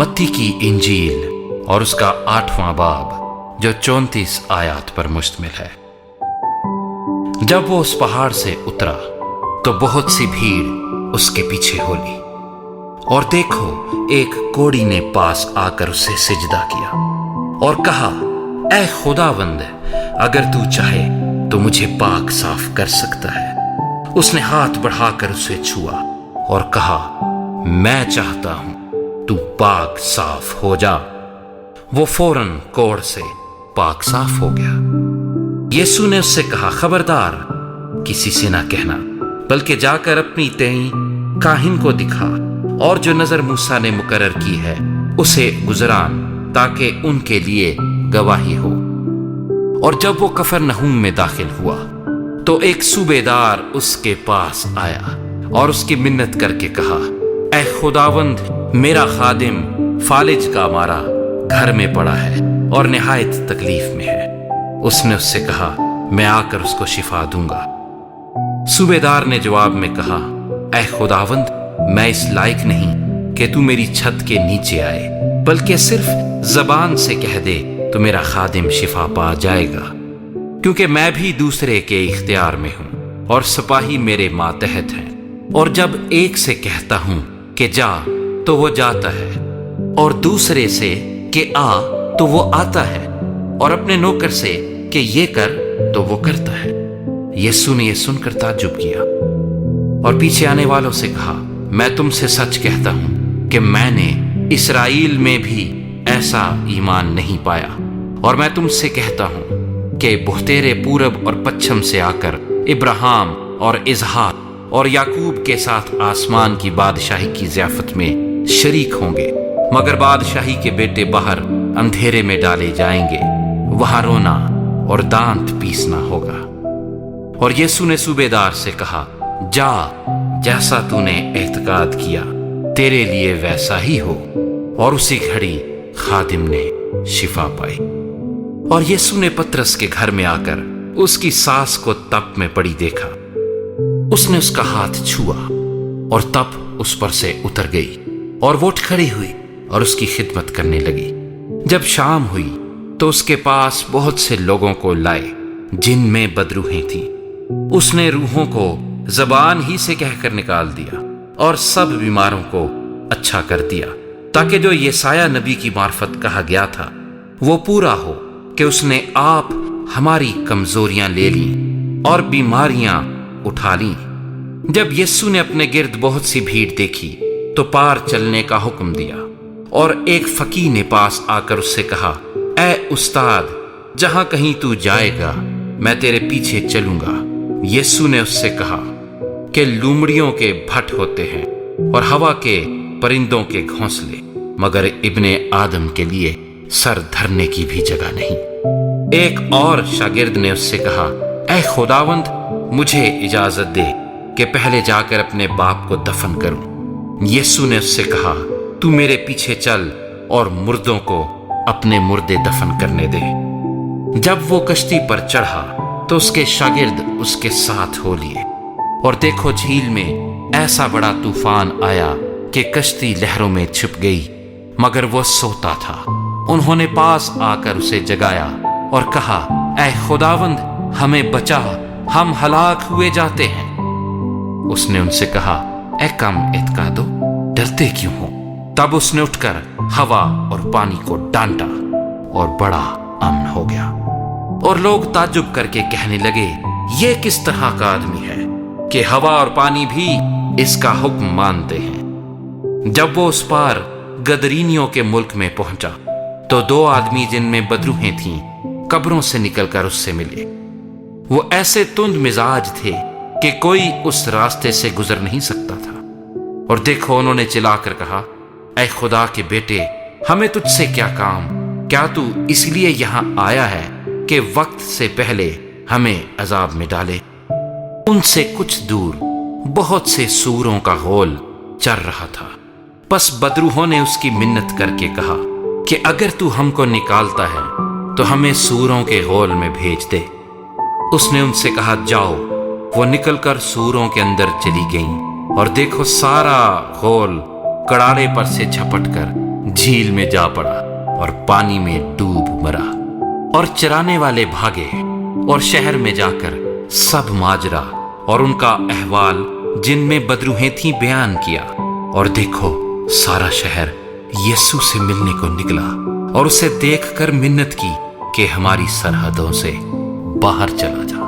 मत्ती की इंजील और उसका 8वां बाब जो 34 आयत पर मुश्तमिल है। जब वो उस पहाड़ से उतरा तो बहुत सी भीड़ उसके पीछे हो ली, और देखो एक कोढ़ी ने पास आकर उसे सिजदा किया और कहा, ऐ खुदावंद, अगर तू चाहे तो मुझे पाक साफ कर सकता है। उसने हाथ बढ़ाकर उसे छुआ और कहा, मैं चाहता हूं, तू पाक साफ हो जा। वो फौरन कोढ़ से पाक साफ हो गया। यीशु ने उससे कहा, खबरदार, किसी से ना कहना, बल्कि जाकर अपनी तेई काहिन को दिखा और जो नजर मूसा ने मुकर्रर की है उसे गुजरान, ताकि उनके लिए गवाही हो। और जब वो कफरनहूम में दाखिल हुआ तो एक सूबेदार उसके पास आया और उसकी मिन्नत करके कहा, ऐ खुदावंद, मेरा खादिम फालिज का मारा घर में पड़ा है और निहायत तकलीफ में है। उसने उससे कहा, मैं आकर उसको शिफा दूंगा। सूबेदार ने जवाब में कहा, ऐ खुदावंद, मैं इस लायक नहीं कि तू मेरी छत के नीचे आए, बल्कि सिर्फ जबान से कह दे तो मेरा खादिम शिफा पा जाएगा, क्योंकि मैं भी दूसरे के इख्तियार में हूं और सिपाही मेरे मातहत हैं। और जब एक से कहता हूं कि जा तो वो जाता है, और दूसरे से कि आ तो वो आता है, और अपने नौकर से कि ये कर तो वो करता है। यीशु ने ये सुनकर ताज्जुब किया और पीछे आने वालों से कहा, मैं तुमसे सच कहता हूं कि मैंने इस्राएल में भी ऐसा ईमान नहीं पाया। और मैं तुमसे कहता हूं कि बहुतेरे पूरब और पश्चिम से आकर इब्राहिम और इसहाक और याकूब के साथ आसमान की बादशाही की ज़ियाफत में शरीक होंगे, मगर बादशाही के बेटे बाहर अंधेरे में डाले जाएंगे, वहां रोना और दांत पीसना होगा। और यीशु ने सूबेदार से कहा, जा, जैसा तूने एतकाद किया तेरे लिए वैसा ही हो। और उसी घड़ी खादिम ने शिफा पाई। और यीशु ने पतरस के घर में आकर उसकी सास को तप में पड़ी देखा। उसने उसका हाथ छुआ और तप उस पर से उतर गई और वो उठ खड़ी हुई और उसकी खिदमत करने लगी। जब शाम हुई तो उसके पास बहुत से लोगों को लाए जिनमें बदरूहें थीं। उसने रूहों को जबान ही से कहकर निकाल दिया और सब बीमारों को अच्छा कर दिया, ताकि जो यसाया नबी की मार्फत कहा गया था वो पूरा हो कि उसने आप हमारी कमजोरियां ले ली और बीमारियां उठा ली। जब यीशु ने अपने गिर्द बहुत सी भीड़ देखी तो पार चलने का हुक्म दिया, और एक फकीह ने पास आकर उससे कहा, ऐ उस्ताद, जहां कहीं तू जाएगा मैं तेरे पीछे चलूंगा। यीशु ने उससे कहा कि लूमड़ियों के भट होते हैं और हवा के परिंदों के घोंसले, मगर इब्ने आदम के लिए सर धरने की भी जगह नहीं। एक और शागिर्द ने उससे कहा, ऐ खुदावंद, मुझे इजाजत दे कि पहले जाकर अपने बाप को दफन करूं। यीशु ने उससे कहा, तू मेरे पीछे चल और मुर्दों को अपने मुर्दे दफन करने दे। जब वो कश्ती पर चढ़ा तो उसके शागिर्द उसके साथ हो लिए, और देखो झील में ऐसा बड़ा तूफान आया कि कश्ती लहरों में छिप गई, मगर वो सोता था। उन्होंने पास आकर उसे जगाया और कहा, ऐ खुदावंद, हमें बचा, हम हलाक हुए जाते हैं। उसने उनसे कहा, ऐ कम एतकादो, डरते क्यों हो? तब उसने उठकर हवा और पानी को डांटा और बड़ा अमन हो गया। और लोग ताज्जुब करके कहने लगे, ये किस तरह का आदमी है कि हवा और पानी भी इसका हुक्म मानते हैं। जब वो उस पार गदरीनियों के मुल्क में पहुंचा तो दो आदमी जिनमें बदरूहें थीं कब्रों से निकलकर उससे मिले। वो ऐसे तुंद मिजाज थे कि कोई उस रास्ते से गुजर नहीं सकता था। और देखो, उन्होंने चिल्लाकर कहा, ऐ खुदा के बेटे, हमें तुझसे क्या काम? क्या तू इसलिए यहां आया है कि वक्त से पहले हमें अजाब में डाले? उनसे कुछ दूर बहुत से सूरों का होल चर रहा था। बस बदरूहों ने उसकी मिन्नत करके कहा कि अगर तू हमको निकालता है तो हमें सूरों के होल में भेज दे। उसने उनसे कहा, जाओ। वो निकलकर सूरों के अंदर चली गईं, और देखो सारा होल कड़ाड़े पर से झपटकर झील में जा पड़ा और पानी में डूब मरा। और चराने वाले भागे और शहर में जाकर सब माजरा और उनका अहवाल जिनमें बदरूहें थीं बयान किया। और देखो, सारा शहर यीशु से मिलने को निकला और उसे देखकर मिन्नत की कि हमारी सरहदों से बाहर चला जा।